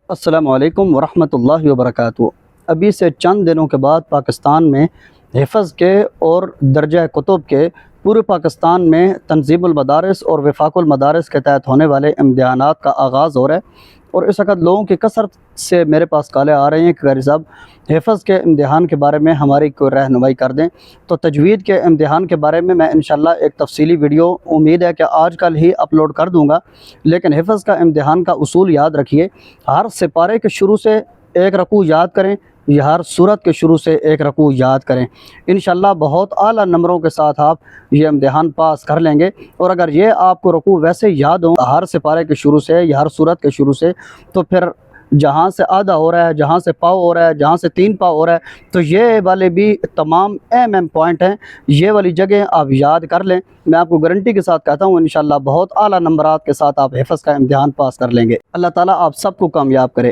السلام علیکم ورحمۃ اللہ وبرکاتہ۔ ابھی سے چند دنوں کے بعد پاکستان میں حفظ کے اور درجہ کتب کے پورے پاکستان میں تنظیم المدارس اور وفاق المدارس کے تحت ہونے والے امتحانات کا آغاز ہو رہا ہے، اور اس وقت لوگوں کی کثرت سے میرے پاس کالیں آ رہی ہیں کہ قاری صاحب حفظ کے امتحان کے بارے میں ہماری کوئی رہنمائی کر دیں۔ تو تجوید کے امتحان کے بارے میں انشاءاللہ ایک تفصیلی ویڈیو امید ہے کہ آج کل ہی اپلوڈ کر دوں گا، لیکن حفظ کا امتحان کا اصول یاد رکھیے۔ ہر سپارے کے شروع سے ایک رکوع یاد کریں، یا ہر سورت کے شروع سے ایک رکوع یاد کریں۔ انشاءاللہ بہت اعلیٰ نمبروں کے ساتھ آپ یہ امتحان پاس کر لیں گے۔ اور اگر یہ آپ کو رکوع ویسے یاد ہوں ہر سپارے کے شروع سے یا ہر سورت کے شروع سے، تو پھر جہاں سے آدھا ہو رہا ہے، جہاں سے پاؤ ہو رہا ہے، جہاں سے 3 پاؤ ہو رہا ہے، تو یہ والے بھی تمام اہم پوائنٹ ہیں، یہ والی جگہ آپ یاد کر لیں۔ میں آپ کو گارنٹی کے ساتھ کہتا ہوں انشاءاللہ بہت اعلیٰ نمبرات کے ساتھ آپ حفظ کا امتحان پاس کر لیں گے۔ اللہ تعالیٰ آپ سب کو کامیاب کرے۔